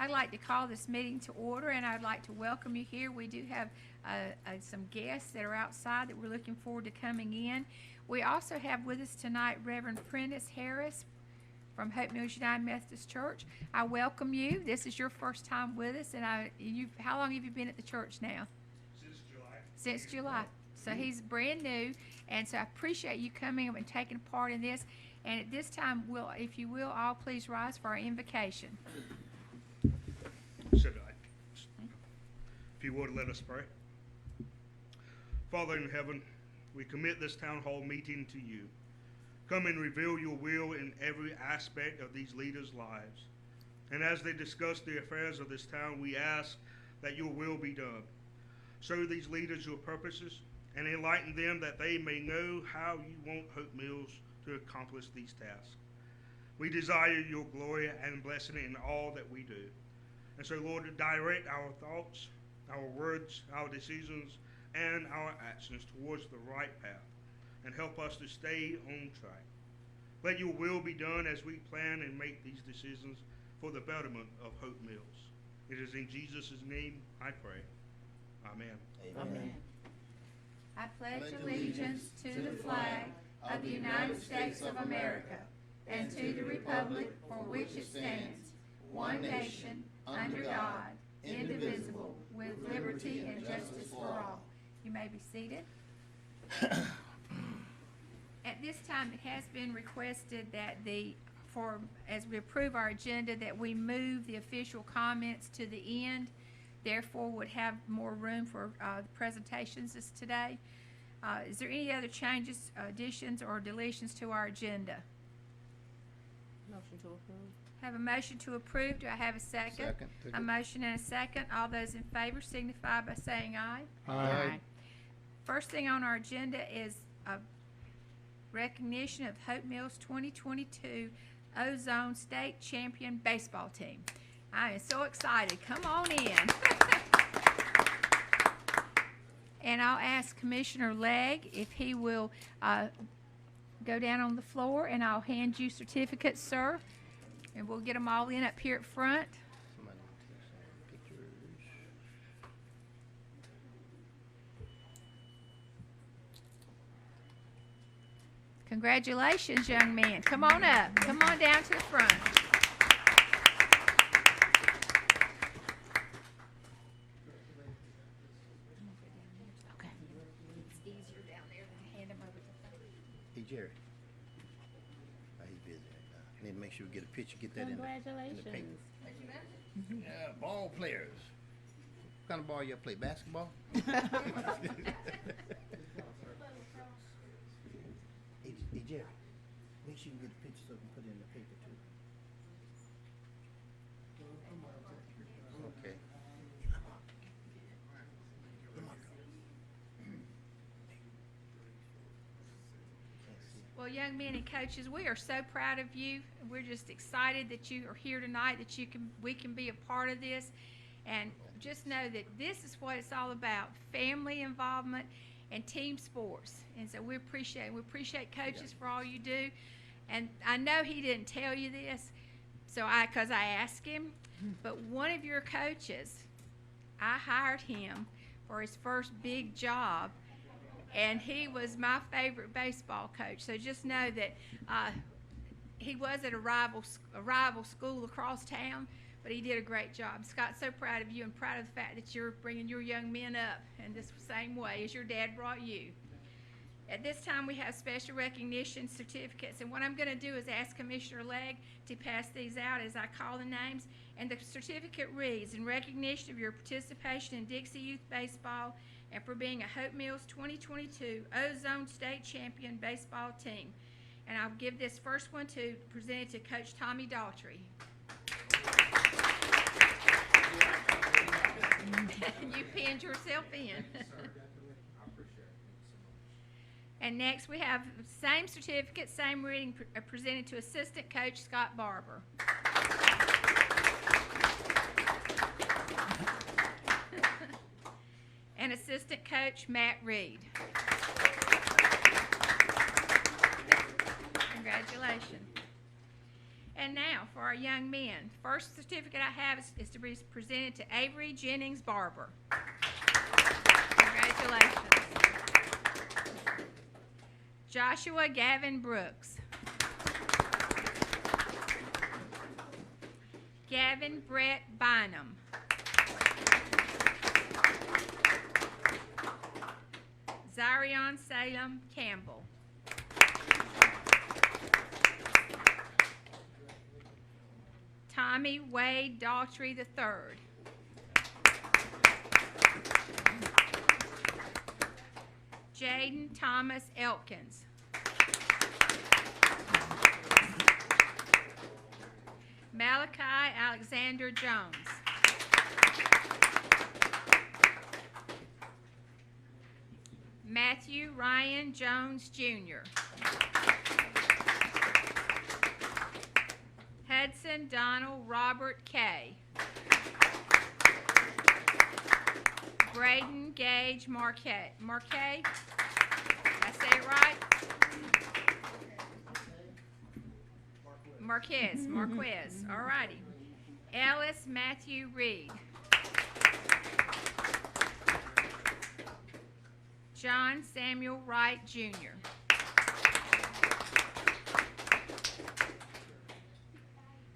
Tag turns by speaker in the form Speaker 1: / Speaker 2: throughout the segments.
Speaker 1: I'd like to call this meeting to order, and I'd like to welcome you here. We do have some guests that are outside that we're looking forward to coming in. We also have with us tonight Reverend Prentice Harris from Hope Mills United Methodist Church. I welcome you. This is your first time with us, and how long have you been at the church now?
Speaker 2: Since July.
Speaker 1: Since July. So he's brand new, and so I appreciate you coming and taking part in this. And at this time, if you will, all please rise for our invocation.
Speaker 2: Should I? If you would, let us pray. Father in heaven, we commit this town hall meeting to you. Come and reveal your will in every aspect of these leaders' lives. And as they discuss the affairs of this town, we ask that your will be done. Show these leaders your purposes and enlighten them that they may know how you want Hope Mills to accomplish these tasks. We desire your glory and blessing in all that we do. And so, Lord, direct our thoughts, our words, our decisions, and our actions towards the right path, and help us to stay on track. Let your will be done as we plan and make these decisions for the betterment of Hope Mills. It is in Jesus' name I pray. Amen.
Speaker 1: Amen. I pledge allegiance to the flag of the United States of America and to the republic for which it stands, one nation, under God, indivisible, with liberty and justice for all. You may be seated. At this time, it has been requested that as we approve our agenda, that we move the official comments to the end. Therefore, would have more room for the presentations today. Is there any other changes, additions, or deletions to our agenda?
Speaker 3: Motion to approve.
Speaker 1: Have a motion to approve. Do I have a second?
Speaker 4: Second.
Speaker 1: A motion and a second. All those in favor signify by saying aye.
Speaker 4: Aye.
Speaker 1: First thing on our agenda is a recognition of Hope Mills 2022 Ozone State Champion Baseball Team. I am so excited. Come on in. And I'll ask Commissioner Legg if he will go down on the floor, and I'll hand you certificates, sir. And we'll get them all in up here at front.
Speaker 4: Somebody take some pictures.
Speaker 1: Congratulations, young man. Come on up. Come on down to the front. Okay. It's easier down there than hand them over to
Speaker 4: Hey, Jerry. He's busy right now. Need to make sure we get a picture, get that in the paper.
Speaker 3: Congratulations.
Speaker 4: Yeah, ball players. What kind of ball you play? Basketball? Hey, Jerry. Make sure you get the picture so we can put it in the paper too. Okay.
Speaker 1: Well, young men and coaches, we are so proud of you. We're just excited that you are here tonight, that we can be a part of this. And just know that this is what it's all about, family involvement and team sports. And so we appreciate coaches for all you do. And I know he didn't tell you this, because I asked him, but one of your coaches, I hired him for his first big job, and he was my favorite baseball coach. So just know that he was at a rival school across town, but he did a great job. Scott, so proud of you and proud of the fact that you're bringing your young men up in this same way as your dad brought you. At this time, we have special recognition certificates, and what I'm going to do is ask Commissioner Legg to pass these out as I call the names. And the certificate reads, in recognition of your participation in Dixie Youth Baseball and for being a Hope Mills 2022 Ozone State Champion Baseball Team. And I'll give this first one presented to Coach Tommy Daughtry. You pinned yourself in. And next we have same certificate, same reading presented to Assistant Coach Scott Barber. And Assistant Coach Matt Reed. Congratulations. And now, for our young men, first certificate I have is to be presented to Avery Jennings Barber. Congratulations. Joshua Gavin Brooks. Gavin Brett Bynum. Zarion Salem Campbell. Tommy Wade Daughtry III. Jaden Thomas Elkins. Malachi Alexander Jones. Matthew Ryan Jones Jr. Hudson Donald Robert K. Braden Gage Marquez. Did I say it right? Marquez. All righty. Ellis Matthew Reed. John Samuel Wright Jr.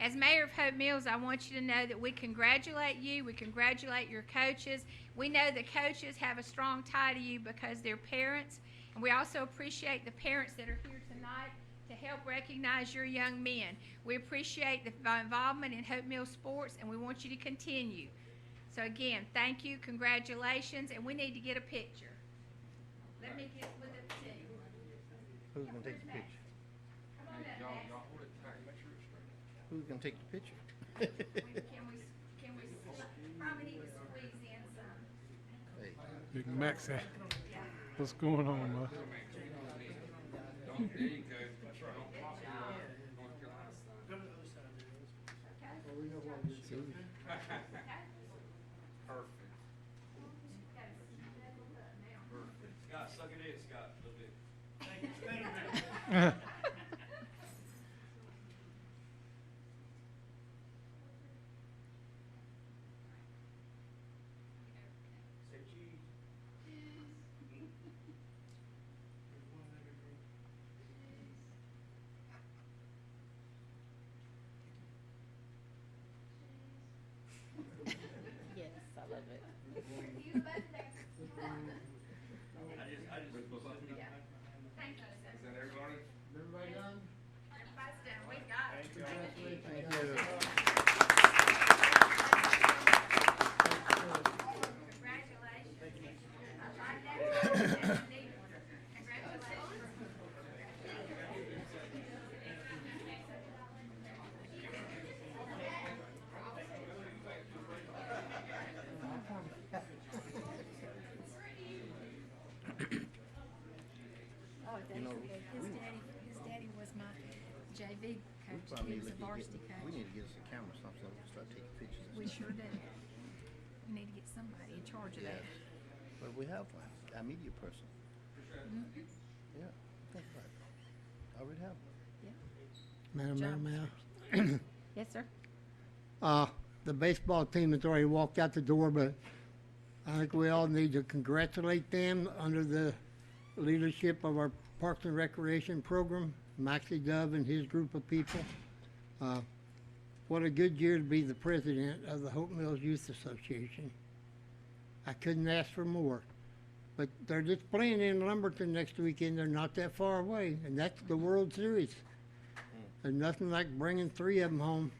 Speaker 1: As mayor of Hope Mills, I want you to know that we congratulate you. We congratulate your coaches. We know the coaches have a strong tie to you because they're parents. And we also appreciate the parents that are here tonight to help recognize your young men. We appreciate the involvement in Hope Mills sports, and we want you to continue. So again, thank you, congratulations, and we need to get a picture. Let me get with the team.
Speaker 4: Who's gonna take the picture?
Speaker 1: Come on up, Max.
Speaker 4: Who's gonna take the picture?
Speaker 1: Can we, probably need to squeeze in some.
Speaker 4: Hey,
Speaker 5: Big Max,
Speaker 1: Yeah.
Speaker 5: what's going on, man?
Speaker 6: Scott, suck it in, Scott, a little bit. Say cheese.
Speaker 3: Yes, I love it.
Speaker 1: Yeah. Thank you, sir.
Speaker 6: Is that everybody?
Speaker 4: everybody done?
Speaker 1: Everybody's done. We got it.
Speaker 4: Thank you.
Speaker 1: Congratulations. I like that. That's a neat one. Congratulations. Oh,
Speaker 4: You know,
Speaker 1: his daddy was my JV coach.
Speaker 4: Probably
Speaker 1: He was a
Speaker 4: need to
Speaker 1: varsity
Speaker 4: we
Speaker 1: coach.
Speaker 4: need to get us a camera or something, so we can start taking pictures.
Speaker 1: We sure do. We need to get somebody in charge of that.
Speaker 4: Yes. But we have one, our media person.
Speaker 1: Mhm.
Speaker 4: Yeah, think about it. I already have one.
Speaker 7: Madam Mayor,
Speaker 1: Job
Speaker 7: Mayor.
Speaker 1: Yes, sir.
Speaker 7: The baseball team has already walked out the door, but I think we all need to congratulate them under the leadership of our Parks and Recreation program, Maxie Dove and his group of people. What a good year to be the president of the Hope Mills Youth Association. I couldn't ask for more. But they're just playing in Lumberton next weekend. They're not that far away, and that's the World Series. There's nothing like bringing 3 of them home.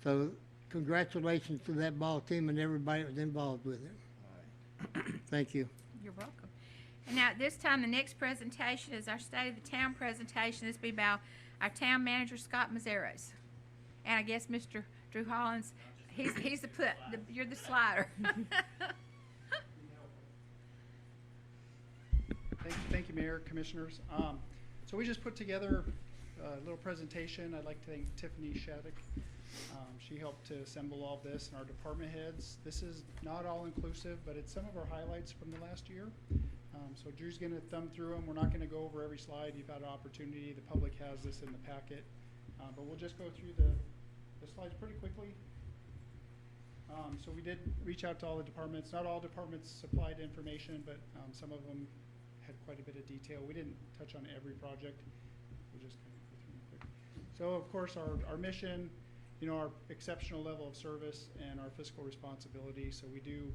Speaker 7: So congratulations to that ball team and everybody that was involved with it. Thank you.
Speaker 1: You're welcome. And now, at this time, the next presentation is our State of the Town presentation. This will be by our town manager, Scott Mazzaros. And I guess Mr. Drew Hollins, he's you're the slider.
Speaker 8: Thank you, Mayor, Commissioners. So we just put together a little presentation. I'd like to thank Tiffany Shattuck. She helped to assemble all of this, and our department heads. This is not all inclusive, but it's some of our highlights from the last year. So Drew's going to thumb through them. We're not going to go over every slide. You've had an opportunity. The public has this in the packet. But we'll just go through the slides pretty quickly. So we did reach out to all the departments. Not all departments supplied information, but some of them had quite a bit of detail. We didn't touch on every project. We'll just kind of go through them quick. So of course our mission, our exceptional level of service and our fiscal responsibility. So we do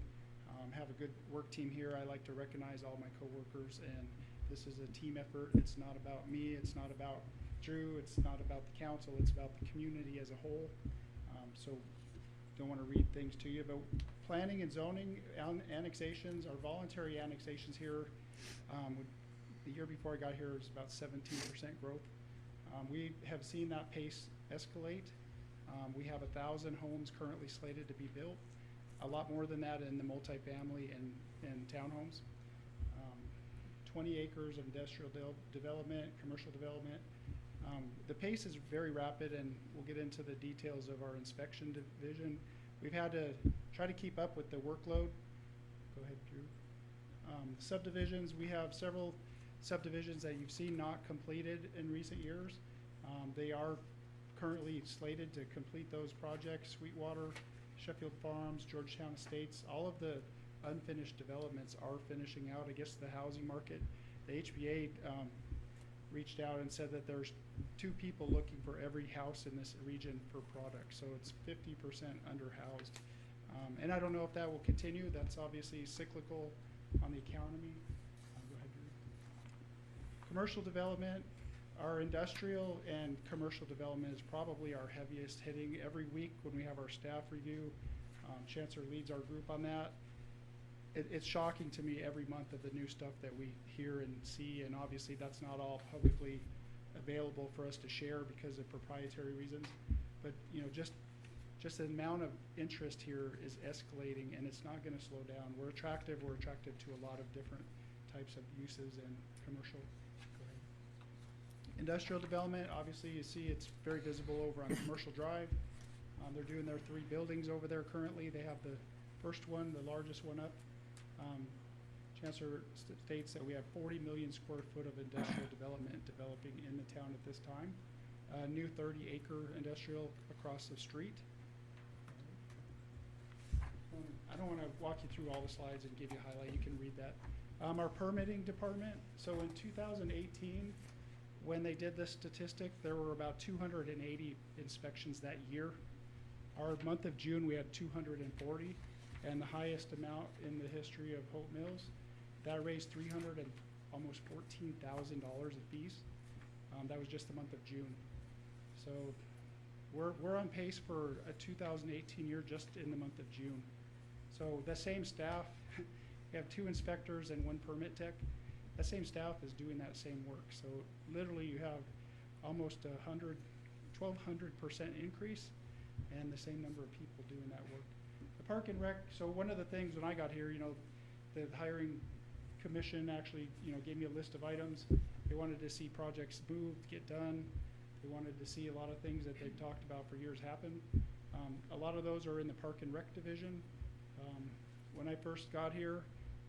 Speaker 8: have a good work team here. I like to recognize all my coworkers, and this is a team effort. It's not about me. It's not about Drew. It's not about the council. It's about the community as a whole. So don't want to read things to you, but planning and zoning annexations, our voluntary annexations here, the year before I got here was about 17% growth. We have seen that pace escalate. We have 1,000 homes currently slated to be built, a lot more than that in the multifamily and townhomes. 20 acres of industrial development, commercial development. The pace is very rapid, and we'll get into the details of our inspection division. We've had to try to keep up with the workload. Go ahead, Drew. Subdivisions, we have several subdivisions that you've seen not completed in recent years. They are currently slated to complete those projects. Sweetwater, Sheffield Farms, Georgetown Estates, all of the unfinished developments are finishing out. I guess the housing market, the HBA reached out and said that there's 2 people looking for every house in this region for product. So it's 50% underhoused. And I don't know if that will continue. That's obviously cyclical on the economy. Go ahead, Drew. Commercial development, our industrial and commercial development is probably our heaviest hitting. Every week when we have our staff review, Chancellor leads our group on that. It's shocking to me every month of the new stuff that we hear and see, and obviously that's not all publicly available for us to share because of proprietary reasons. But just the amount of interest here is escalating, and it's not going to slow down. We're attractive to a lot of different types of uses and commercial. Go ahead. Industrial development, obviously you see it's very visible over on Commercial Drive. They're doing their 3 buildings over there currently. They have the first one, the largest one up. Chancellor states that we have 40 million square foot of industrial development developing in the town at this time. New 30-acre industrial across the street. I don't want to walk you through all the slides and give you a highlight. You can read that. Our permitting department. So in 2018, when they did this statistic, there were about 280 inspections that year. Our month of June, we had 240. And the highest amount in the history of Hope Mills. That raised almost $14,000 of fees. That was just the month of June. So we're on pace for a 2018 year just in the month of June. So the same staff, we have 2 inspectors and 1 permit tech. That same staff is doing that same work. So literally you have almost 1,200% increase and the same number of people doing that work. Park and Rec, so one of the things when I got here, the hiring commission actually, gave me a list of items. They wanted to see projects moved, get done. They wanted to see a lot of things that they've talked about for years happen. A lot of those are in the Park and Rec division. When I first got here,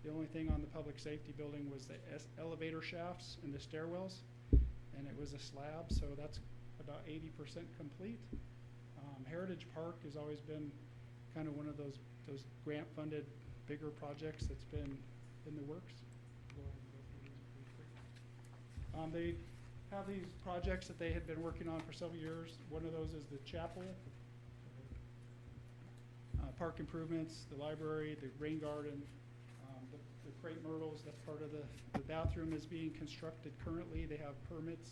Speaker 8: the only thing on the public safety building was the elevator shafts and the stairwells, and it was a slab, so that's about 80% complete. Heritage Park has always been kind of one of those grant-funded bigger projects that's been in the works. Go ahead and go through these pretty quick. They have these projects that they had been working on for several years. One of those is the chapel, park improvements, the library, the rain garden, the crepe myrtles. That's part of the bathroom is being constructed currently. They have permits.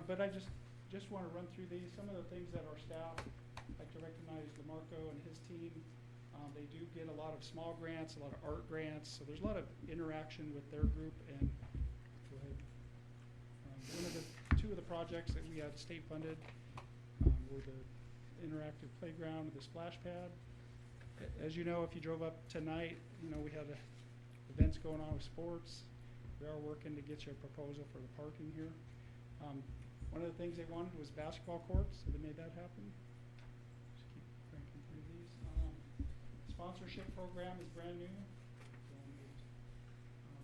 Speaker 8: But I just want to run through these. Some of the things that our staff like to recognize Lamarco and his team. They do get a lot of small grants, a lot of art grants, so there's a lot of interaction with their group. And go ahead. One of the 2 of the projects that we had state funded were the interactive playground and the splash pad. As you know, if you drove up tonight, we had events going on with sports. We are working to get you a proposal for the parking here. One of the things they wanted was basketball courts, so they made that happen. Just keep cranking through these. Sponsorship program is brand new.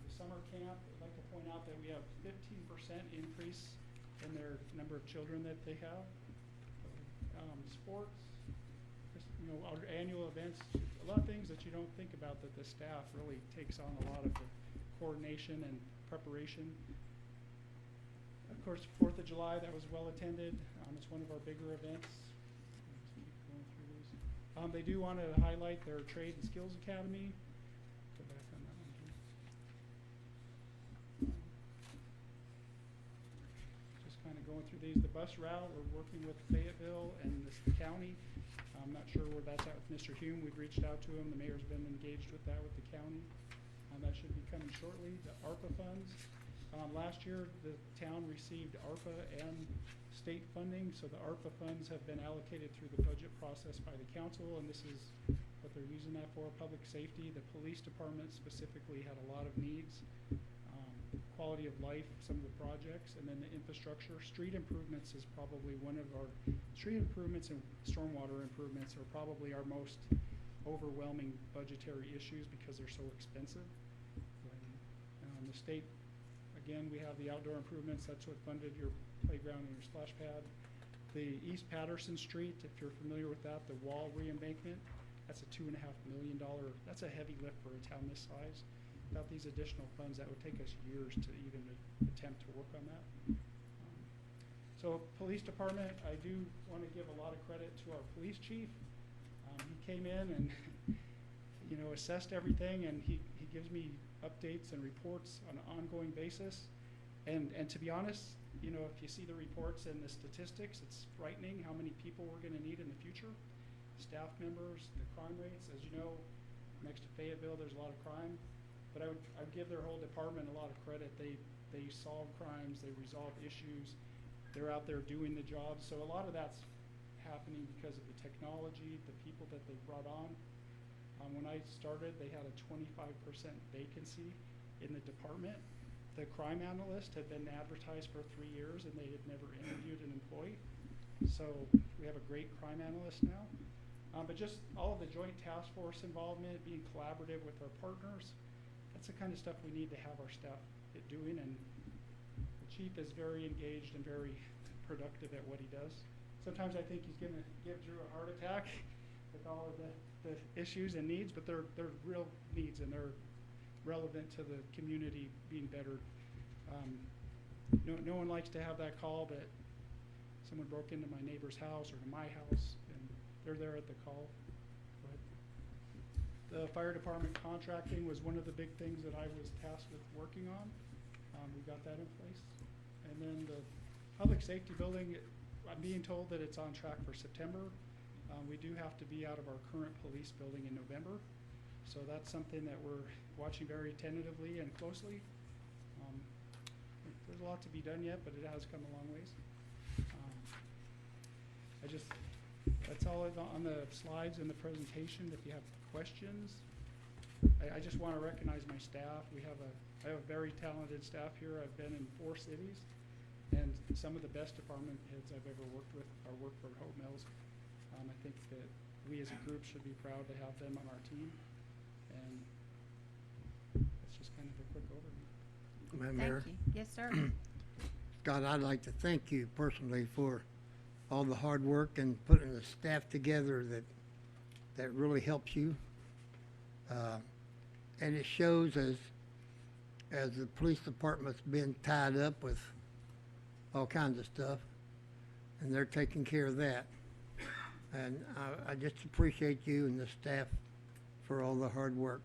Speaker 8: The summer camp, I'd like to point out that we have 15% increase and their number of children that they have. Sports, just, you know, our annual events, a lot of things that you don't think about that the staff really takes on a lot of the coordination and preparation. Of course, 4th of July, that was well attended. It's one of our bigger events. Let's keep going through these. They do want to highlight their Trade and Skills Academy. Go back on that one, please. Just kind of going through these. The bus route, we're working with Fayetteville and the county. I'm not sure where that's at with Mr. Hume. We've reached out to him. The mayor's been engaged with that with the county. That should be coming shortly. The Arpa Funds. Last year, the town received ARPA and state funding, so the ARPA funds have been allocated through the budget process by the council, and this is what they're using that for, public safety. The police department specifically had a lot of needs. Quality of life, some of the projects, and then the infrastructure. Street improvements is probably one of our, street improvements and stormwater improvements are probably our most overwhelming budgetary issues because they're so expensive. The state, again, we have the outdoor improvements. That's what funded your playground and your splash pad. The East Patterson Street, if you're familiar with that, the wall re-embankment, that's a $2.5 million, that's a heavy lift for a town this size. Without these additional funds, that would take us years to even attempt to work on that. So police department, I do want to give a lot of credit to our police chief. He came in and you know, assessed everything, and he gives me updates and reports on an ongoing basis. And to be honest, you know, if you see the reports and the statistics, it's frightening how many people we're going to need in the future. Staff members, the crime rates, as you know, next to Fayetteville, there's a lot of crime. But I would give their whole department a lot of credit. They solve crimes, they resolve issues, they're out there doing the job. So a lot of that's happening because of the technology, the people that they brought on. When I started, they had a 25% vacancy in the department. The crime analyst had been advertised for 3 years and they had never interviewed an employee. So we have a great crime analyst now. But just all of the joint task force involvement, being collaborative with our partners, that's the kind of stuff we need to have our staff doing, and the chief is very engaged and very productive at what he does. Sometimes I think he's gonna give Drew a heart attack with all of the issues and needs, but they're real needs and they're relevant to the community being better. No one likes to have that call that someone broke into my neighbor's house or to my house, and they're there at the call. The fire department contracting was one of the big things that I was tasked with working on. We got that in place. And then the public safety building, I'm being told that it's on track for September. We do have to be out of our current police building in November. So that's something that we're watching very tentatively and closely. There's a lot to be done yet, but it has come a long ways. That's all on the slides in the presentation. If you have questions, I just want to recognize my staff. I have a very talented staff here. I've been in 4 cities, and some of the best department heads I've ever worked with are work for Hope Mills. I think that we as a group should be proud to have them on our team, and that's just kind of a quick overview.
Speaker 7: Madam Mayor,
Speaker 1: Thank you. Yes, sir.
Speaker 7: Scott, I'd like to thank you personally for all the hard work and putting the staff together that really helps you. And it shows as the police department's been tied up with all kinds of stuff, and they're taking care of that. And I just appreciate you and the staff for all the hard work.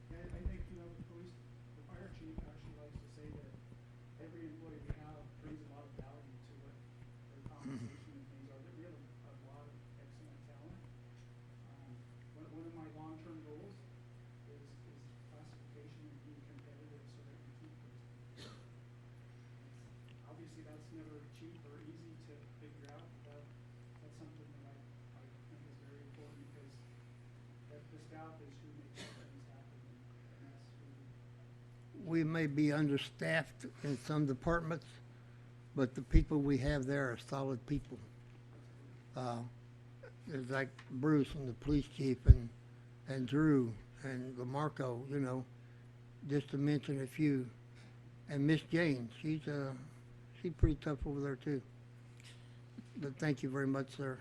Speaker 8: I think, you know, the fire chief actually likes to say that every employee we have brings a lot of value to what their compensation and things are. We have a lot of excellent talent. One of my long-term goals is classification and being competitive so that we keep those people. Obviously, that's never cheap or easy to figure out, but that's something that I think is very important because the staff is who makes things happen, and that's who.
Speaker 7: We may be understaffed in some departments, but the people we have there are solid people. There's like Bruce and the police chief and Drew and LaMarco, you know, just to mention a few. And Miss Jane, she's She's pretty tough over there too. But thank you very much, sir.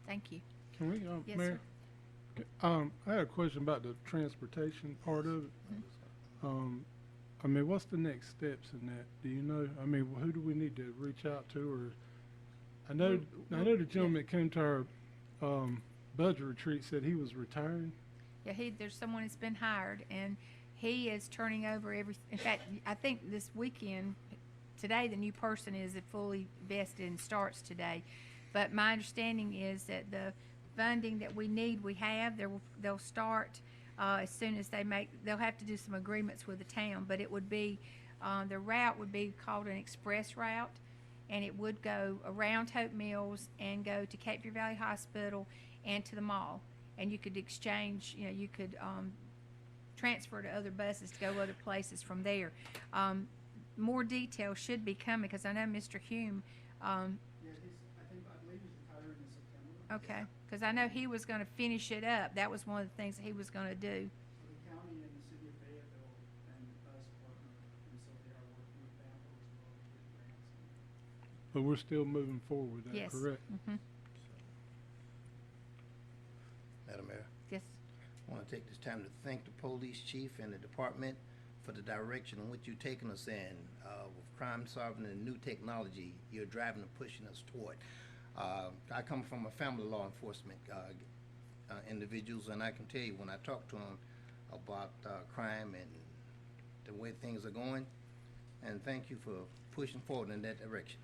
Speaker 1: Thank you.
Speaker 5: Can we,
Speaker 1: Yes,
Speaker 5: Mayor? I had a question about the transportation part of it. I mean, what's the next steps in that? Do you know? I mean, who do we need to reach out to, or? I know the gentleman that came to our, budget retreat said he was retiring.
Speaker 1: Yeah, there's someone that's been hired, and he is turning over in fact, I think this weekend, today, the new person is fully vested and starts today. But my understanding is that the funding that we need, we have, they'll start, as soon as they'll have to do some agreements with the town, but it would be, the route would be called an express route, and it would go around Hope Mills and go to Cape Fear Valley Hospital and to the mall. And you could exchange, you could, transfer to other buses to go other places from there. More details should be coming, because I know Mr. Hume,
Speaker 8: Yeah, I believe he's retiring in September.
Speaker 1: okay, because I know he was gonna finish it up. That was one of the things that he was gonna do.
Speaker 8: So the county and the city of Fayetteville and us partner, and so they are working with them as well to get grants.
Speaker 5: But we're still moving forward with that,
Speaker 1: Yes.
Speaker 5: correct?
Speaker 1: Mhm.
Speaker 4: Madam Mayor,
Speaker 1: Yes.
Speaker 4: I want to take this time to thank the police chief and the department for the direction in which you've taken us in, with crime solving and new technology you're driving and pushing us toward. I come from a family law enforcement individuals, and I can tell you when I talk to them about crime and the way things are going, and thank you for pushing forward in that direction.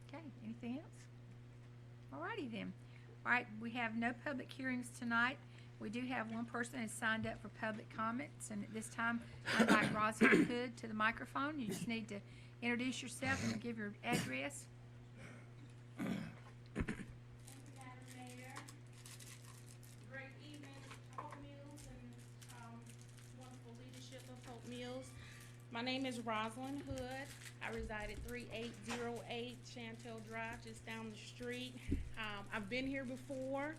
Speaker 1: Okay, anything else? Alrighty then. All right, we have no public hearings tonight. We do have one person that's signed up for public comments, and at this time, I'd like Rosalind Hood to the microphone. You just need to introduce yourself and give your address.
Speaker 9: Thank you, Madam Mayor. Great evening, Hope Mills, and wonderful leadership of Hope Mills. My name is Rosalind Hood. I reside at 3808 Chantel Drive, just down the street. I've been here before.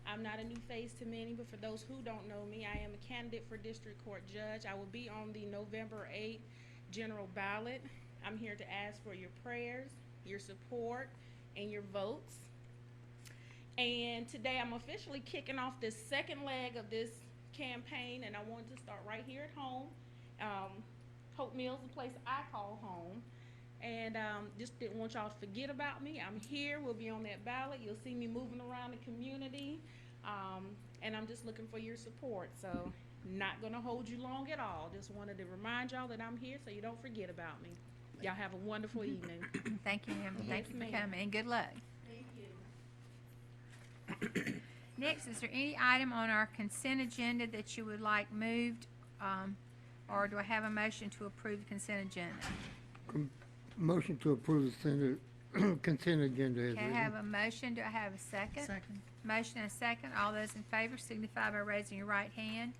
Speaker 9: I'm not a new face to many, but for those who don't know me, I am a candidate for district court judge. I will be on the November 8th general ballot. I'm here to ask for your prayers, your support, and your votes. And today I'm officially kicking off this second leg of this campaign, and I wanted to start right here at home. Hope Mills, a place I call home. And just didn't want y'all to forget about me. I'm here, we'll be on that ballot. You'll see me moving around the community. And I'm just looking for your support. So not gonna hold you long at all. Just wanted to remind y'all that I'm here so you don't forget about me. Y'all have a wonderful evening.
Speaker 1: Thank you, ma'am. Thank
Speaker 9: Yes,
Speaker 1: you for
Speaker 9: ma'am.
Speaker 1: coming, and good luck.
Speaker 9: Thank you.
Speaker 1: Next, is there any item on our consent agenda that you would like moved? Or do I have a motion to approve the consent agenda?
Speaker 7: Motion to approve the consent agenda as
Speaker 1: Okay, I
Speaker 7: written.
Speaker 1: have a motion. Do I have a second?
Speaker 8: Second.
Speaker 1: Motion and a second. All those in favor signify by raising your right hand.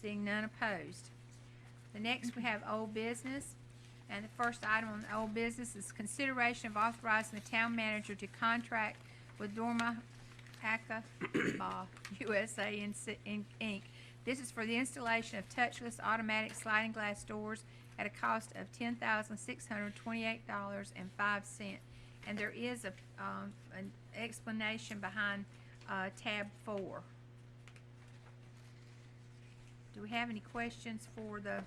Speaker 1: Seeing none opposed. The next, we have old business. And the first item on the old business is consideration of authorizing the town manager to contract with Dorma Paca USA Inc. This is for the installation of touchless automatic sliding glass doors at a cost of $10,628.05. And there is an explanation behind tab 4. Do we have any questions for the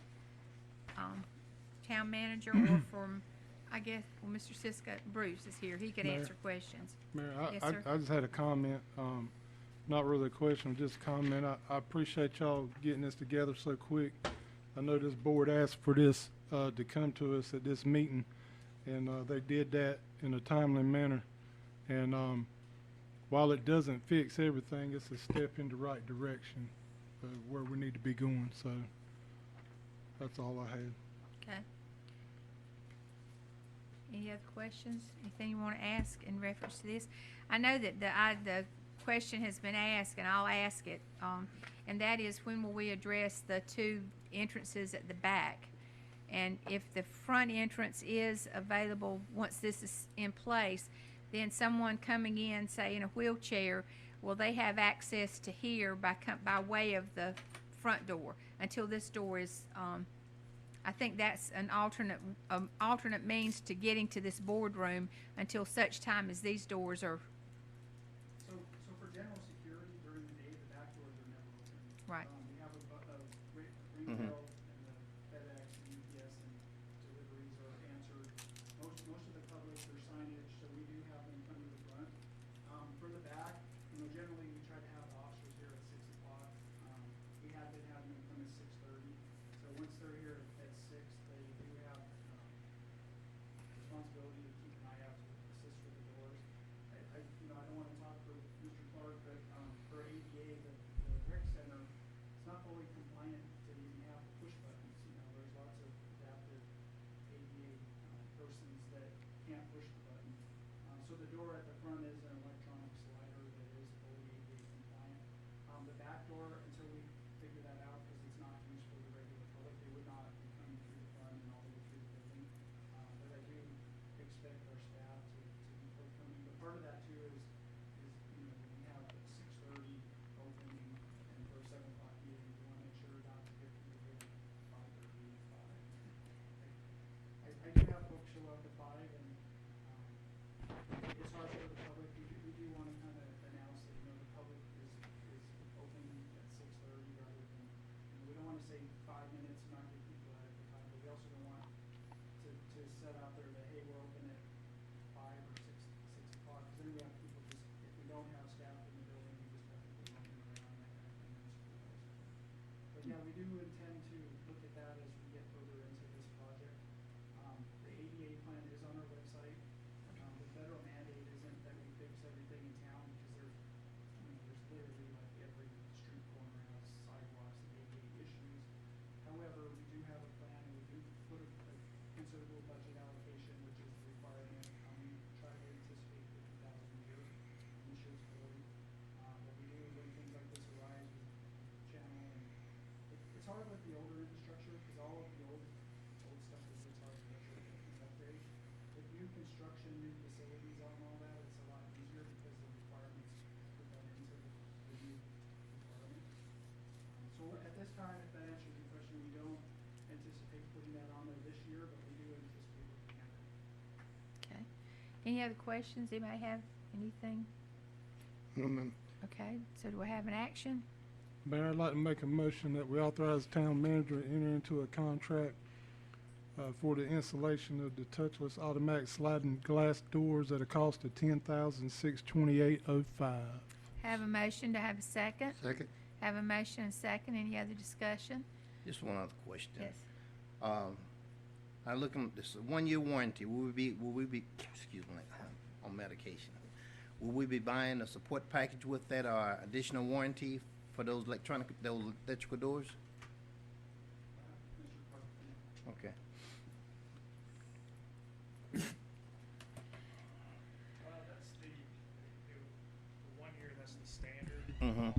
Speaker 1: town manager or from, I guess, well, Mr. Siska, Bruce is here. He could
Speaker 5: Mayor.
Speaker 1: answer questions.
Speaker 5: Mayor,
Speaker 1: Yes,
Speaker 5: I
Speaker 1: sir.
Speaker 5: just had a comment, not really a question, just a comment. I appreciate y'all getting this together so quick. I know this board asked for this, to come to us at this meeting, and, they did that in a timely manner. And, while it doesn't fix everything, it's a step in the right direction, where we need to be going, so that's all I had.
Speaker 1: Okay. Any other questions? Anything you want to ask in reference to this? I know that the question has been asked, and I'll ask it, and that is, when will we address the two entrances at the back? And if the front entrance is available once this is in place, then someone coming in, say in a wheelchair, will they have access to here by way of the front door until this door is, I think that's an alternate means to getting to this boardroom until such time as these doors are,
Speaker 8: So for general security during the day, the back doors are never open.
Speaker 1: right.
Speaker 8: We have a ring
Speaker 4: Mhm.
Speaker 8: bell and the FedEx and UPS and deliveries are answered. Most of the public are signage, so we do have them come to the front. For the back, generally we try to have the officers here at 6 o'clock. We have been having them come at 6:30. So once they're here at 6, they do have, responsibility to keep an eye out to assist with the doors. I don't wanna talk for Mr. Clark, but, for ADA, the rec center, it's not fully compliant to even have the push buttons. There's lots of adaptive ADA, persons that can't push the button. So the door at the front is an electronic slider that is fully ADA compliant. The back door, until we figure that out, because it's not used for the regular public, they would not be coming through the front and all the way through the building. But I do expect our staff to be forthcoming. But part of that too is, we have a 6:30 opening and for a 7 o'clock meeting, we wanna make sure not to get people here at 5:30, 5. I do have folks show up at 5 and, it's hard for the public. We do wanna kinda announce that, the public is open at 6:30 rather than, we don't wanna say 5 minutes and not give people adequate time, but we also don't want to set out there that, hey, we're open at 5 or 6 o'clock, because then we have people just, if we don't have staff in the building, we just have people running around that kind of thing. But yeah, we do intend to look at that as we get further into this project. The ADA plan is on our website. The federal mandate isn't that we fix everything in town, because there's literally like every street corner has sidewalks and ADA issues. However, we do have a plan and we do put a considerable budget allocation, which is the requirement. We try to anticipate 50,000 a year, and this year's 40. But we do, when things like this arise, we channel, and it's hard with the older infrastructure, because all of the old stuff is it's hard to retrofit and upgrade. With new construction, new facilities on all that, it's a lot easier because the requirements put that into the new requirement. So at this time, if that answers your question, we don't anticipate putting that on there this year, but we do anticipate looking at it.
Speaker 1: Okay. Any other questions? Anybody have anything?
Speaker 7: No, ma'am.
Speaker 1: Okay, so do I have an action?
Speaker 5: Mayor, I'd like to make a motion that we authorize the town manager to enter into a contract for the installation of the touchless automatic sliding glass doors at a cost of $10,628.05.
Speaker 1: Have a motion to have a second?
Speaker 7: Second.
Speaker 1: Have a motion and second. Any other discussion?
Speaker 4: Just one other question.
Speaker 1: Yes.
Speaker 4: I look at this 1-year warranty. Will we be, excuse me, on medication? Will we be buying a support package with that or additional warranty for those electrical doors?
Speaker 8: Mr. Clark,
Speaker 4: Okay.
Speaker 10: That's the 1 year, that's the standard.
Speaker 4: Mm-hmm.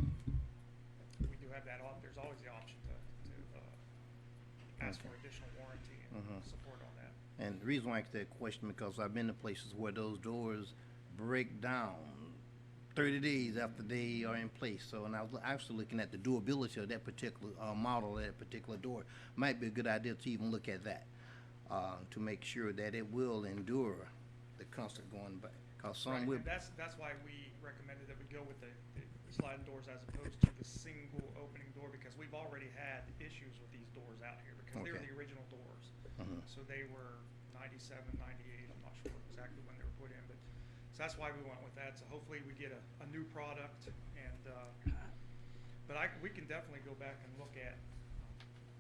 Speaker 10: We do have that there's always the option to ask for additional warranty and support on that.
Speaker 4: And the reason why I asked that question, because I've been to places where those doors break down 30 days after they are in place. So, and I was actually looking at the durability of that particular model, that particular door. Might be a good idea to even look at that, to make sure that it will endure the constant going back. Cause some
Speaker 10: Right,
Speaker 4: will,
Speaker 10: and that's why we recommended that we go with the sliding doors as opposed to the single opening door, because we've already had issues with these doors out here, because they were
Speaker 4: Okay.
Speaker 10: the original doors.
Speaker 4: Mhm.
Speaker 10: So they were 97, 98, I'm not sure exactly when they were put in, but, so that's why we went with that. So hopefully we get a new product, and, but we can definitely go back and look at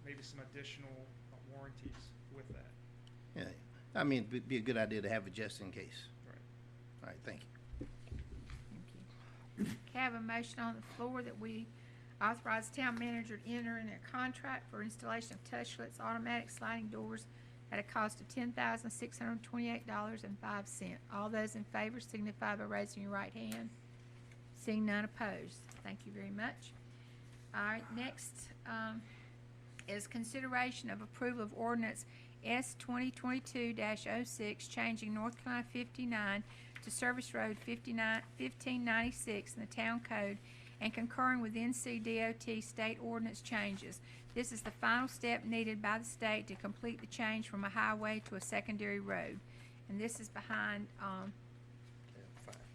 Speaker 10: maybe some additional warranties with that.
Speaker 4: yeah, I mean, it'd be a good idea to have it just in case.
Speaker 10: Right.
Speaker 4: All right, thank you.
Speaker 1: Thank you. Okay, I have a motion on the floor that we authorize town manager to enter in a contract for installation of touchless automatic sliding doors at a cost of $10,628.05. All those in favor signify by raising your right hand. Seeing none opposed. Thank you very much. All right, next is consideration of approval of ordinance S 2022-06, changing North Carolina 59 to Service Road 1596 in the Town Code and concurring with Ncdot state ordinance changes. This is the final step needed by the state to complete the change from a highway to a secondary road. And this is behind,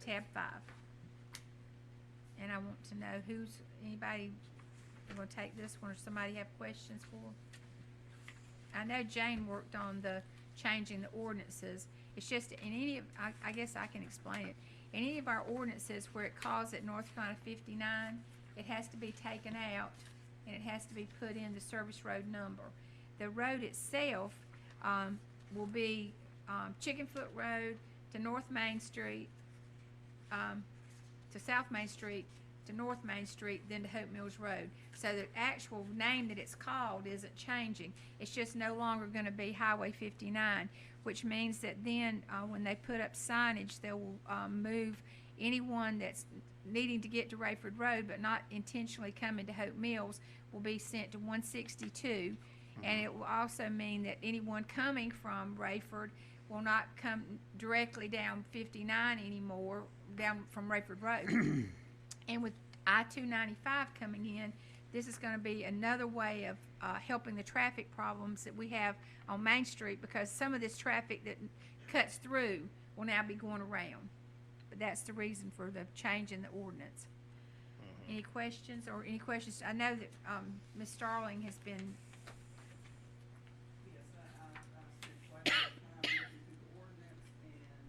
Speaker 1: tab 5. And I want to know anybody gonna take this one, or somebody have questions for? I know Jane worked on the changing the ordinances. It's just in any of, I guess I can explain it. In any of our ordinances where it calls it North Carolina 59, it has to be taken out and it has to be put in the service road number. The road itself, will be, Chickenfoot Road to North Main Street, to South Main Street, to North Main Street, then to Hope Mills Road. So the actual name that it's called isn't changing. It's just no longer gonna be Highway 59, which means that then, when they put up signage, they will, move anyone that's needing to get to Rayford Road but not intentionally coming to Hope Mills will be sent to 162. And it will also mean that anyone coming from Rayford will not come directly down 59 anymore, down from Rayford Road. And with I-295 coming in, this is gonna be another way of, helping the traffic problems that we have on Main Street, because some of this traffic that cuts through will now be going around. But that's the reason for the change in the ordinance. Any questions? I know that, Ms. Starling has been,
Speaker 11: Yes, I spent quite a bit of time looking through the ordinance and,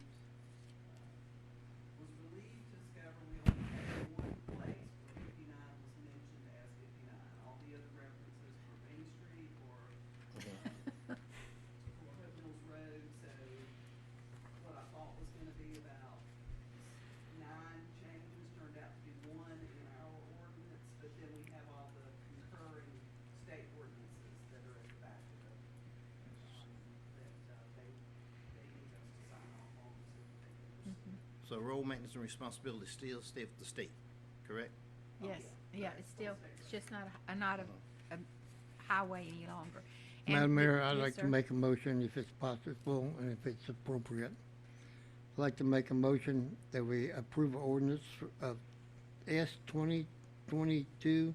Speaker 11: was relieved to discover we only had one place where 59 was mentioned as 59. All the other references were Main Street or, Hope Mills Road, so what I thought was gonna be about 9 changes turned out to be 1 in our ordinance, but then we have all the concurring state ordinances that are at the back of it. That they need us to sign off on, so that they can.
Speaker 4: So road maintenance and responsibility still stay with the state, correct?
Speaker 1: yes, yeah, it's still, it's just not a highway any longer. And
Speaker 7: Madam Mayor, I'd
Speaker 1: yes,
Speaker 7: like to
Speaker 1: sir.
Speaker 7: make a motion if it's possible and if it's appropriate. I'd like to make a motion that we approve ordinance of S 2022-6,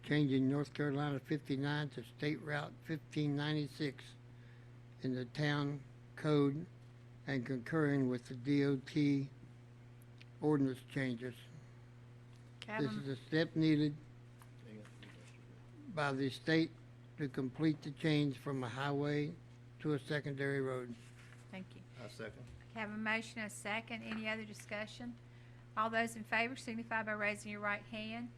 Speaker 7: changing North Carolina 59 to State Route 1596 in the town code and concurring with the DOT ordinance changes.
Speaker 1: Have
Speaker 7: This
Speaker 1: 'em-
Speaker 7: is a step needed by the state to complete the change from a highway to a secondary road.
Speaker 1: Thank you.
Speaker 4: I second.
Speaker 1: Have a motion, a second. Any other discussion? All those in favor signify by raising your right hand.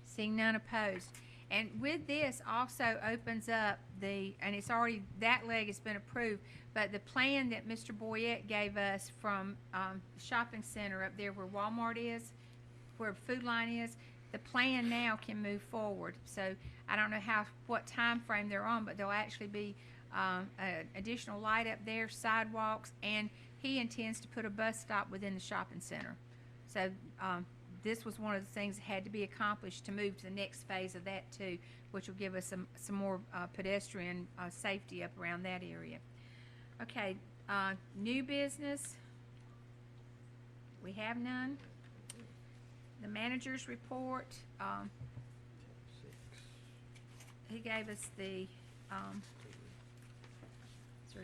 Speaker 1: Seeing none opposed. And with this also opens up and it's already, that leg has been approved, but the plan that Mr. Boyette gave us from, shopping center up there where Walmart is, where Food Line is, the plan now can move forward. So I don't know what time frame they're on, but there'll actually be, an additional light up there, sidewalks, and he intends to put a bus stop within the shopping center. So, this was one of the things that had to be accomplished to move to the next phase of that too, which will give us some more, pedestrian, safety up around that area. Okay, new business. We have none. The manager's report, he gave us the, is there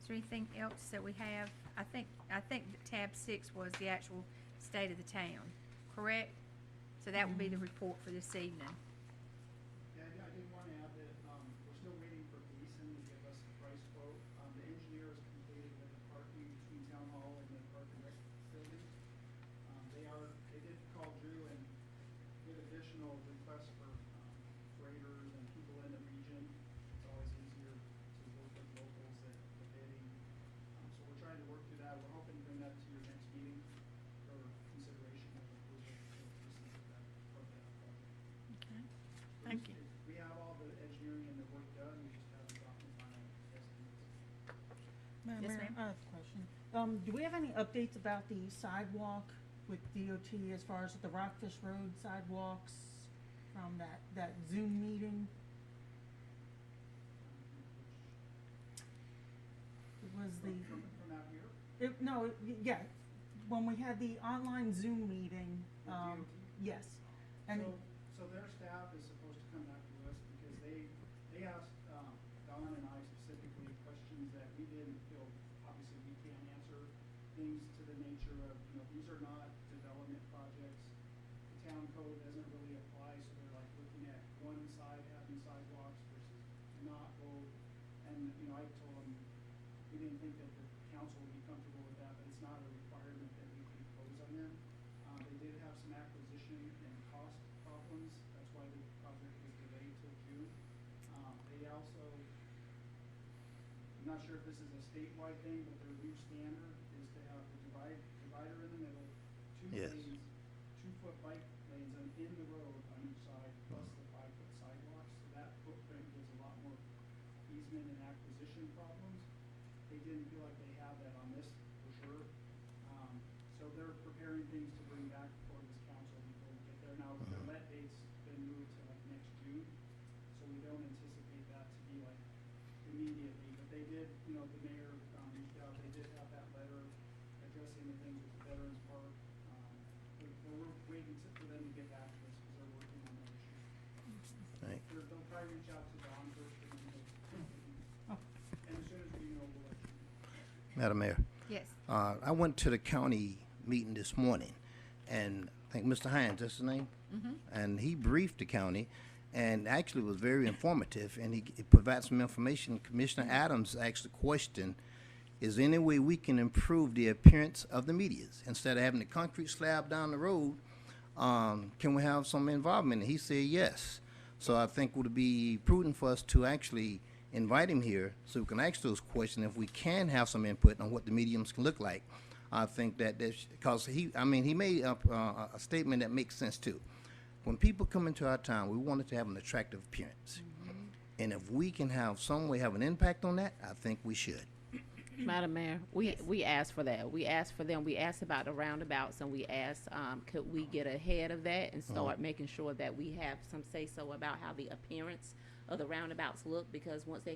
Speaker 1: anything else that we have? I think that tab 6 was the actual state of the town, correct? So that would be the report for this evening.
Speaker 8: Yeah, I did want to add that, we're still waiting for Gleason to give us a price quote. The engineer has completed with the parking between Town Hall and the Park and Rec facility. They did call Drew and get additional requests for, graders and people in the region. It's always easier to work with locals at the bidding. So we're trying to work through that. We're hoping to bring that to your next meeting for consideration of approval to proceed with that project.
Speaker 1: Okay, thank you.
Speaker 8: We have all the engineering and the work done, we just haven't gotten the final estimates.
Speaker 12: Madam
Speaker 1: Yes,
Speaker 12: Mayor,
Speaker 1: ma'am.
Speaker 12: I have a question. Do we have any updates about the sidewalk with DOT as far as the Rockfish Road sidewalks from that Zoom meeting? It was the,
Speaker 8: From out here,
Speaker 12: yeah, when we had the online Zoom meeting,
Speaker 8: With DOT?
Speaker 12: yes. And,
Speaker 8: So their staff is supposed to come back to us because they asked, Don and I specifically questions that we didn't feel, obviously we can't answer, things to the nature of, these are not development projects. The town code doesn't really apply, so they're like looking at one side having sidewalks versus not both. And, I told them, we didn't think that the council would be comfortable with that, but it's not a requirement that we can impose on them. They did have some acquisition and cost problems, that's why the project was delayed till June. They also, I'm not sure if this is a statewide thing, but their new standard is to have the divider in the middle, two
Speaker 4: Yes.
Speaker 8: lanes, 2-foot bike lanes in the road on each side, plus the 5-foot sidewalks. So that footprint gives a lot more easement and acquisition problems. They didn't feel like they have that on this for sure. So they're preparing things to bring back before this council before we get there. Now, the let date's been moved to like next June, so we don't anticipate that to be like immediately. But they did, the mayor reached out, they did have that letter addressing the things with the Veterans Park. But we're waiting for them to get back to us because they're working on that issue.
Speaker 4: Right.
Speaker 8: They'll probably reach out to Don first and then and as soon as we know, we'll let you know.
Speaker 4: Madam Mayor,
Speaker 1: Yes.
Speaker 4: I went to the county meeting this morning, and I think Mr. Hines, that's his name? And he briefed the county, and actually was very informative, and he provided some information. Commissioner Adams asked the question, is there any way we can improve the appearance of the medias? Instead of having the concrete slab down the road, can we have some involvement? And he said yes. So I think it would be prudent for us to actually invite him here so we can ask those questions, if we can have some input on what the mediums can look like. I think that, because he made a statement that makes sense too. When people come into our town, we want it to have an attractive appearance. And if we can have some way have an impact on that, I think we should.
Speaker 3: Madam Mayor, we asked for that. We asked for them. We asked about the roundabouts, and we asked, could we get ahead of that and start making sure that we have some say-so about how the appearance of the roundabouts look, because once they're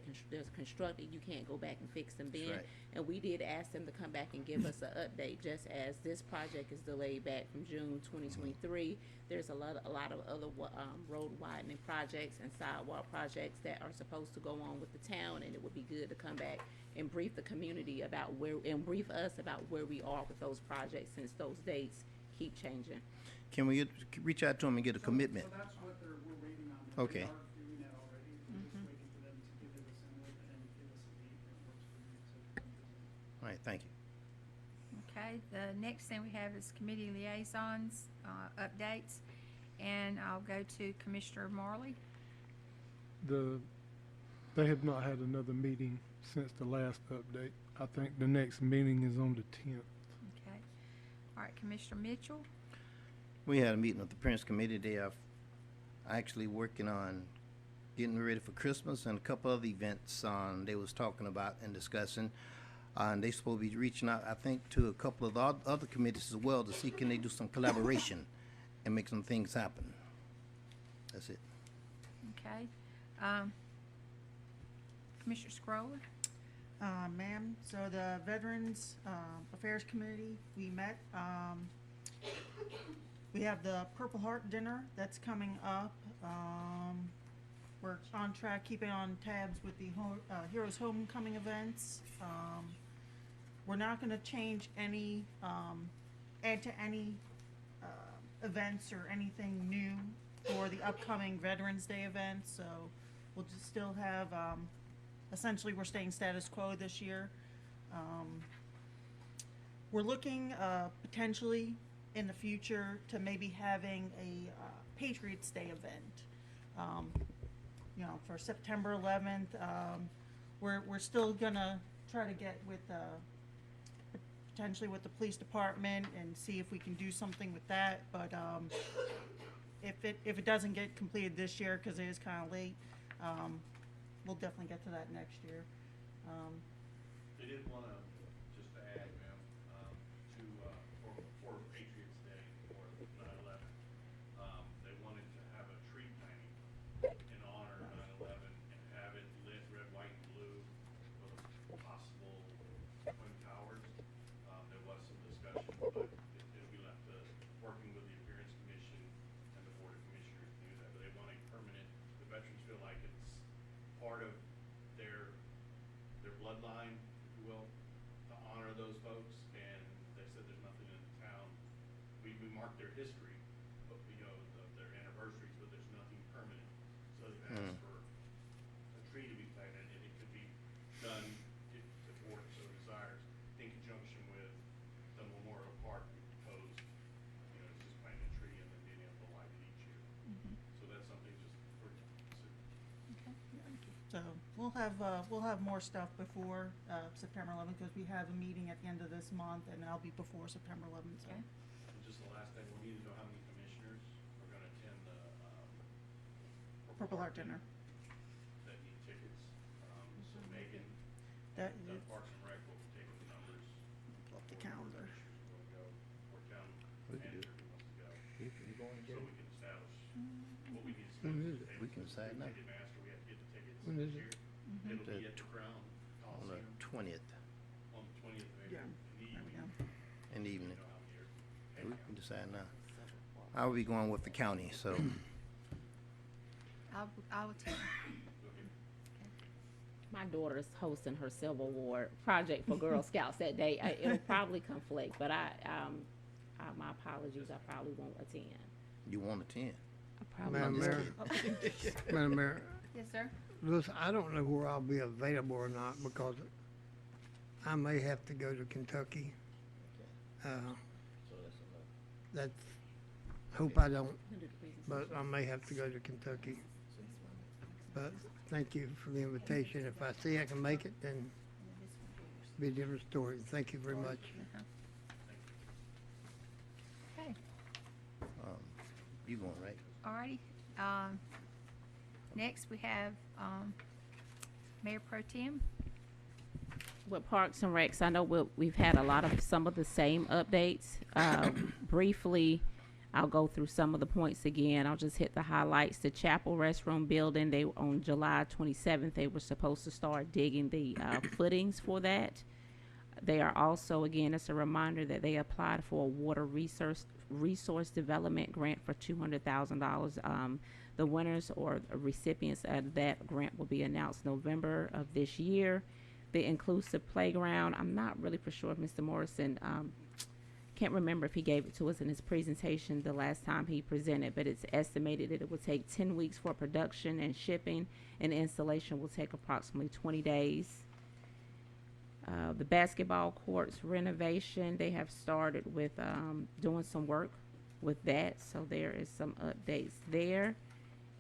Speaker 3: constructed, you can't go back and fix them then.
Speaker 4: right.
Speaker 3: And we did ask them to come back and give us an update, just as this project is delayed back from June 2023. There's a lot of other road widening projects and sidewalk projects that are supposed to go on with the town, and it would be good to come back and brief the community about brief us about where we are with those projects, since those dates keep changing.
Speaker 4: Can we reach out to him and get a commitment?
Speaker 8: So that's what we're waiting on.
Speaker 4: Okay.
Speaker 8: They are doing that already. We're just waiting for them to give it a symbol and then give us a date that works for you to come visit.
Speaker 4: All right, thank you.
Speaker 1: Okay, the next thing we have is committee liaisons, updates, and I'll go to Commissioner Marley.
Speaker 5: They have not had another meeting since the last update. I think the next meeting is on the 10th.
Speaker 1: Okay. All right, Commissioner Mitchell.
Speaker 4: We had a meeting with the Parents Committee. They are actually working on getting ready for Christmas and a couple other events they was talking about and discussing. And they supposed to be reaching out, I think, to a couple of the other committees as well to see can they do some collaboration and make some things happen. That's it.
Speaker 1: Okay. Commissioner Scroller.
Speaker 12: Ma'am, so the Veterans Affairs Committee, we met. We have the Purple Heart Dinner that's coming up. We're on track, keeping on tabs with the Heroes Homecoming events. We're not gonna change any, add to any events or anything new for the upcoming Veterans Day event, so we'll just still have, essentially, we're staying status quo this year. We're looking potentially in the future to maybe having a Patriots Day event. For September 11th. We're still gonna try to get with potentially with the police department and see if we can do something with that. But if it doesn't get completed this year, because it is kind of late, we'll definitely get to that next year.
Speaker 6: They did want to, just to add, ma'am, for Patriots Day, or 9/11, they wanted to have a tree planting in honor of 9/11 and have it lit red, white, and blue with possible twin towers. There was some discussion, but bloodline, if you will, to honor those folks, and they said there's nothing in the town. We mark their history, but, you know, their anniversaries, but there's nothing permanent. So they've asked for a tree to be planted, and it could be done if the board so desires, in conjunction with the Memorial Park. We proposed, you know, just planting a tree and then being able to light it each year. So that's something just for you to consider.
Speaker 12: So we'll have more stuff before September 11th, because we have a meeting at the end of this month, and that'll be before September 11th. So.
Speaker 1: Okay.
Speaker 6: And just the last thing, we need to know how many commissioners are gonna attend the,
Speaker 12: Purple Heart Dinner.
Speaker 6: that need tickets. So Megan,
Speaker 12: That
Speaker 6: the
Speaker 12: is
Speaker 6: Parks and Rec will take the numbers.
Speaker 12: off the
Speaker 6: for
Speaker 12: calendar.
Speaker 6: commissioners who wanna go, or town
Speaker 4: We can do
Speaker 6: manager who wants to go.
Speaker 4: You going,
Speaker 6: So
Speaker 4: Jerry?
Speaker 6: we can establish what we need to
Speaker 7: When
Speaker 6: spend.
Speaker 7: is it?
Speaker 4: We can decide now.
Speaker 6: Ticketmaster, we have to get the tickets
Speaker 7: When is
Speaker 6: this
Speaker 7: it?
Speaker 6: year. It'll be
Speaker 4: The
Speaker 6: at the Crown
Speaker 4: On the
Speaker 6: Coliseum
Speaker 4: 20th
Speaker 6: on the 20th of
Speaker 12: Yeah.
Speaker 6: April in the
Speaker 12: There we
Speaker 6: evening.
Speaker 12: go.
Speaker 4: in the
Speaker 6: You
Speaker 4: evening.
Speaker 6: know how many are-
Speaker 4: We can decide now. I will be going with the county, so
Speaker 1: I will tell you.
Speaker 3: My daughter's hosting her Civil War project for Girl Scouts that day. It'll probably conflict, but my apologies, I probably won't attend.
Speaker 4: you want to attend.
Speaker 3: I probably
Speaker 7: Madam
Speaker 3: won't.
Speaker 7: Mayor, Madam Mayor,
Speaker 1: Yes, sir.
Speaker 7: listen, I don't know where I'll be available or not, because I may have to go to Kentucky. That's, hope I don't, but I may have to go to Kentucky. But thank you for the invitation. If I see I can make it, then be a different story. Thank you very much.
Speaker 1: Okay,
Speaker 4: You going, right?
Speaker 1: alrighty. Next, we have Mayor Pro Tem.
Speaker 3: With Parks and Recs, I know we've had a lot of some of the same updates. Briefly, I'll go through some of the points again. I'll just hit the highlights. The chapel restroom building, on July 27th, they were supposed to start digging the footings for that. They are also, again, it's a reminder that they applied for a water resource development grant for $200,000. The winners or recipients of that grant will be announced November of this year. The inclusive playground, I'm not really for sure if Mr. Morrison, can't remember if he gave it to us in his presentation the last time he presented, but it's estimated that it will take 10 weeks for production and shipping, and installation will take approximately 20 days. The basketball courts renovation, they have started with doing some work with that, so there is some updates there.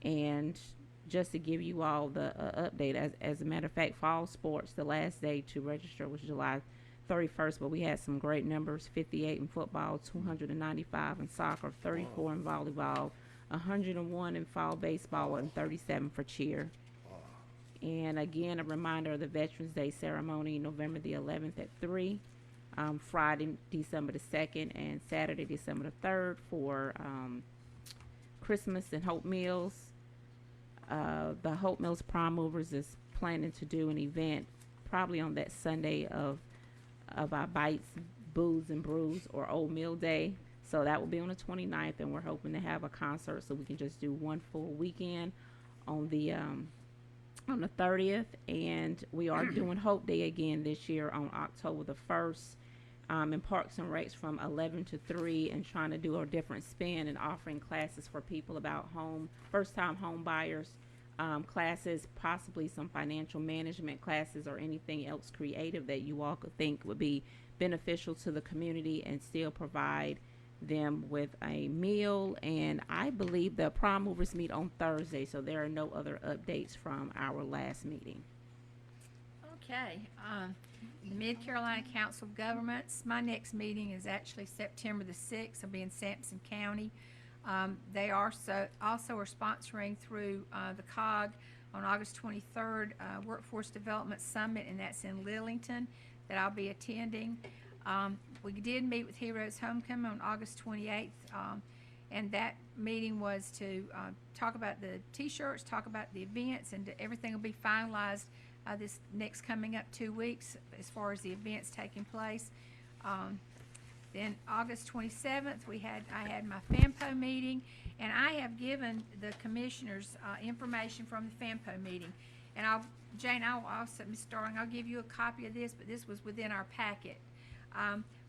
Speaker 3: And just to give you all the update, as a matter of fact, fall sports, the last day to register was July 31st, but we had some great numbers: 58 in football, 295 in soccer, 34 in volleyball, 101 in fall baseball, and 37 for cheer. And again, a reminder of the Veterans Day ceremony, November the 11th at 3, Friday, December the 2nd, and Saturday, December the 3rd for Christmas and Hope Meals. The Hope Mills Prime Movers is planning to do an event probably on that Sunday of our Bites, Booze and Brews, or Old Meal Day. So that will be on the 29th, and we're hoping to have a concert so we can just do one full weekend on the 30th. And we are doing Hope Day again this year on October the 1st. In Parks and Recs from 11 to 3, and trying to do a different spin and offering classes for people about first-time home buyers, classes, possibly some financial management classes, or anything else creative that you all could think would be beneficial to the community and still provide them with a meal. And I believe the Prime Movers meet on Thursday, so there are no other updates from our last meeting.
Speaker 1: Okay, Mid-Carolina Council of Governments, my next meeting is actually September the 6th. I'll be in Sampson County. They also are sponsoring through the COG on August 23rd, Workforce Development Summit, and that's in Lillington, that I'll be attending. We did meet with Heroes Homecoming on August 28th, and that meeting was to talk about the T-shirts, talk about the events, and everything will be finalized this next coming up 2 weeks as far as the events taking place. Then August 27th, I had my FAMPO meeting, and I have given the commissioners information from the FAMPO meeting, and I'll Jane, I'll also, Ms. Starling, I'll give you a copy of this, but this was within our packet.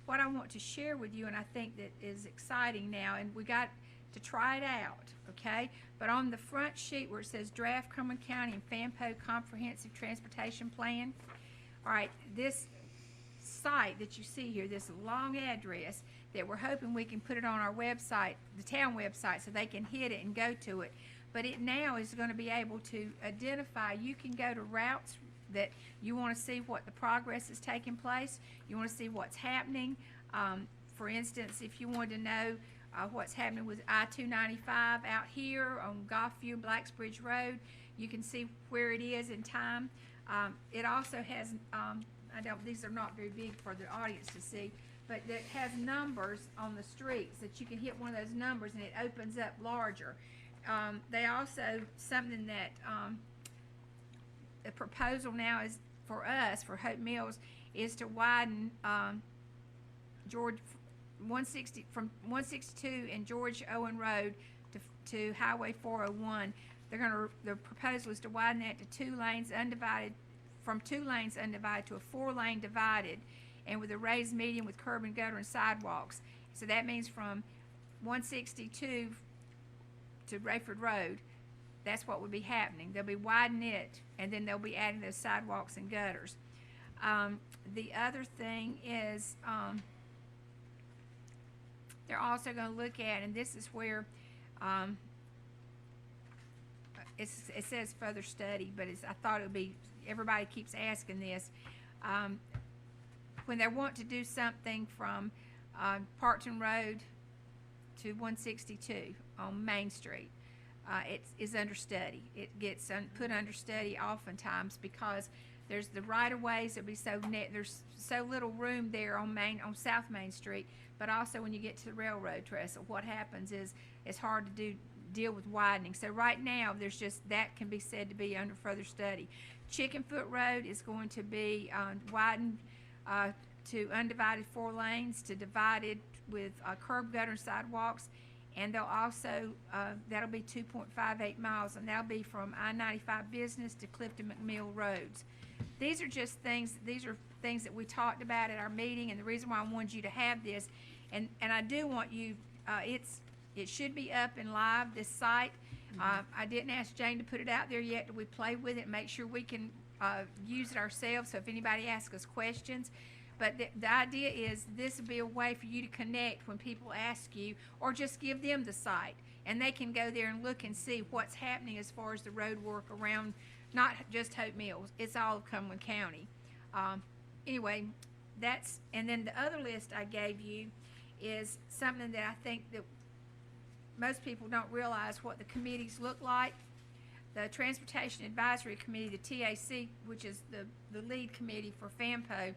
Speaker 1: What I want to share with you, and I think that is exciting now, and we got to try it out, okay? But on the front sheet where it says Draft Cumberland County and FAMPO Comprehensive Transportation Plan, all right, this site that you see here, this long address, that we're hoping we can put it on our website, the town website, so they can hit it and go to it. But it now is going to be able to identify, you can go to routes that you want to see what the progress is taking place. You want to see what's happening. For instance, if you wanted to know what's happening with I-295 out here on Golfview and Blacksbridge Road, you can see where it is in time. It also has, these are not very big for the audience to see, but it has numbers on the streets that you can hit one of those numbers and it opens up larger. They also, something that the proposal now is for us, for Hope Mills, is to widen George 160 from 162 and George Owen Road to Highway 401. The proposal is to widen that to 2 lanes undivided, from 2 lanes undivided to a 4-lane divided, and with a raised median with curb and gutter and sidewalks. So that means from 162 to Rayford Road, that's what would be happening. They'll be widening it, and then they'll be adding those sidewalks and gutters. The other thing is they're also going to look at, and this is where it says further study, but I thought it would be, everybody keeps asking this. When they want to do something from Parkton Road to 162 on Main Street, it is under study. It gets put under study oftentimes because there's the right-of-ways. There's so little room there on South Main Street, but also when you get to the railroad trestle, what happens is it's hard to deal with widening. So right now, there's just that can be said to be under further study. Chickenfoot Road is going to be widened to undivided 4 lanes to divided with curb, gutter, and sidewalks. And they'll also, that'll be 2.58 miles, and that'll be from I-95 Business to Clifton McMill Roads. These are things that we talked about at our meeting, and the reason why I wanted you to have this, and I do want you, it should be up and live, this site. I didn't ask Jane to put it out there yet. We play with it and make sure we can use it ourselves, so if anybody asks us questions. But the idea is this will be a way for you to connect when people ask you, or just give them the site, and they can go there and look and see what's happening as far as the road work around, not just Hope Mills, it's all of Cumberland County. Anyway, and then the other list I gave you is something that I think that most people don't realize what the committees look like. The Transportation Advisory Committee, the TAC, which is the lead committee for FAMPO,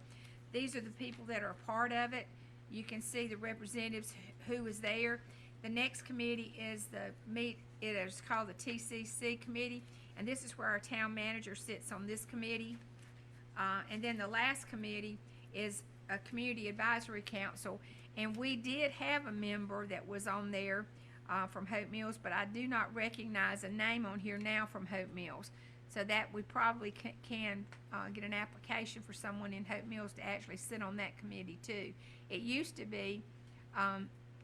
Speaker 1: these are the people that are a part of it. You can see the representatives who is there. The next committee is it is called the Tcc Committee, and this is where our town manager sits on this committee. And then the last committee is a Community Advisory Council, and we did have a member that was on there from Hope Mills, but I do not recognize a name on here now from Hope Mills. So that we probably can get an application for someone in Hope Mills to actually sit on that committee too. It used to be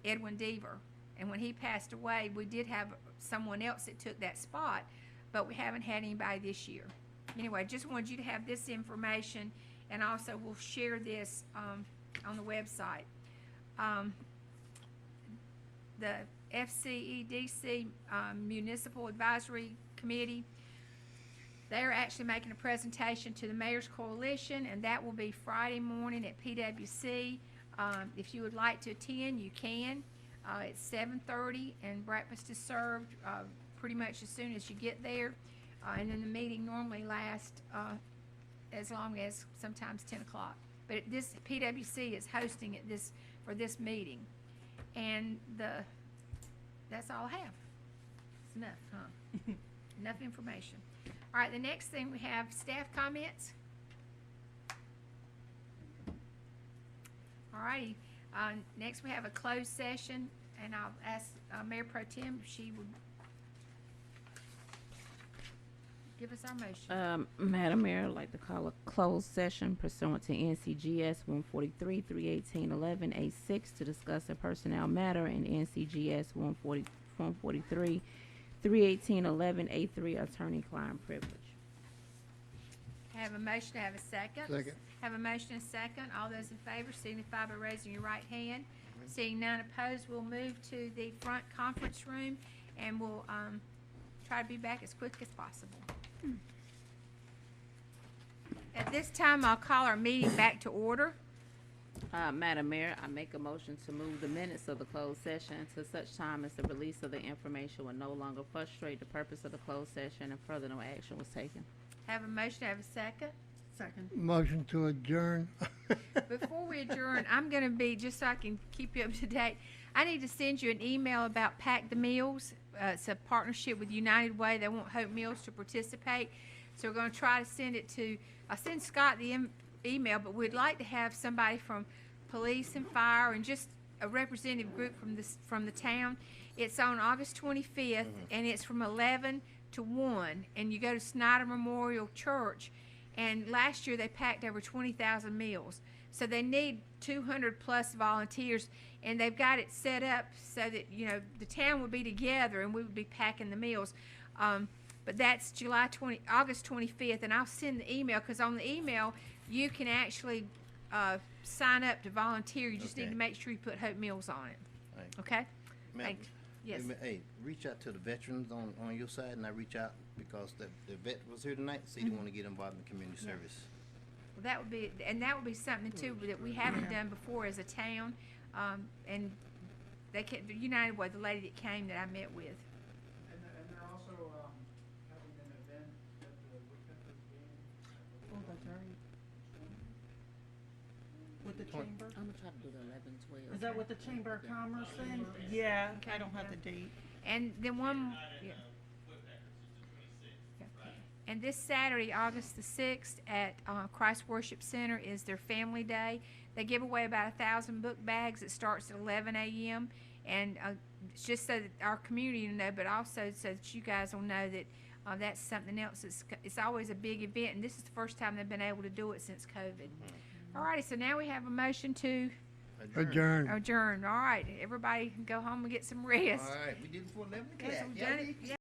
Speaker 1: Edwin Deaver, and when he passed away, we did have someone else that took that spot, but we haven't had anybody this year. Anyway, just wanted you to have this information, and also we'll share this on the website. The FCEDC Municipal Advisory Committee, they're actually making a presentation to the Mayor's Coalition, and that will be Friday morning at PWC. If you would like to attend, you can. It's 7:30, and breakfast is served pretty much as soon as you get there. And then the meeting normally lasts as long as sometimes 10 o'clock. But this PWC is hosting it for this meeting. And that's all I have. It's enough, huh? Enough information. All right, the next thing we have staff comments. All righty, next we have a closed session, and I'll ask Mayor Pro Tem if she would give us our motion.
Speaker 3: Madam Mayor, I'd like to call a closed session pursuant to NCGS 143, 318, 86 to discuss a personnel matter and NCGS 143, 318, 83 attorney-client privilege.
Speaker 1: Have a motion, have a second.
Speaker 7: Second.
Speaker 1: Have a motion and a second. All those in favor signify by raising your right hand. Seeing none opposed, we'll move to the front conference room and we'll, try to be back as quick as possible. At this time, I'll call our meeting back to order.
Speaker 3: Madam Mayor, I make a motion to move the minutes of the closed session to such time as the release of the information will no longer frustrate the purpose of the closed session and further no action was taken.
Speaker 1: Have a motion, have a second.
Speaker 12: Second.
Speaker 7: Motion to adjourn.
Speaker 1: Before we adjourn, I'm gonna be, just so I can keep you up to date, I need to send you an email about Pack the Meals. It's a partnership with United Way. They want Hope Meals to participate. So we're gonna try to send it to, I'll send Scott the email, but we'd like to have somebody from police and fire and just a representative group from the town. It's on August 25th, and it's from 11 to 1, and you go to Snyder Memorial Church. And last year they packed over 20,000 meals. So they need 200 plus volunteers, and they've got it set up so that, you know, the town would be together and we would be packing the meals. But that's August 25th, and I'll send the email, because on the email you can actually sign up to volunteer. You just need
Speaker 4: Okay.
Speaker 1: to make sure you put Hope Meals on it.
Speaker 4: Right.
Speaker 1: Okay?
Speaker 4: Ma'am,
Speaker 1: Thanks. Yes.
Speaker 4: Hey, reach out to the veterans on your side, and I reach out because the vet was here tonight, see they want to get involved in community service.
Speaker 1: Well, that would be something too that we haven't done before as a town. And the United Way, the lady that came that I met with.
Speaker 8: And they're also, having an event at the Woodpecker game.
Speaker 12: Oh, that's right. With the chamber?
Speaker 3: I'm gonna try to do the 11, 12.
Speaker 12: Is that what the Chamber of Commerce thing? Yeah, I don't have the date.
Speaker 1: And then one, yeah. And this Saturday, August the 6th, at Christ Worship Center is their Family Day. They give away about 1,000 book bags. It starts at 11 a.m. And it's just so that our community will know, but also so that you guys will know that that's something else. It's always a big event, and this is the first time they've been able to do it since COVID. All righty, so now we have a motion to
Speaker 7: Adjourn.
Speaker 1: adjourn. All right, everybody go home and get some rest.
Speaker 4: All right, we did it before 11
Speaker 1: Yes,
Speaker 4: o'clock.
Speaker 1: we've
Speaker 4: Yeah,
Speaker 1: done it. Yeah.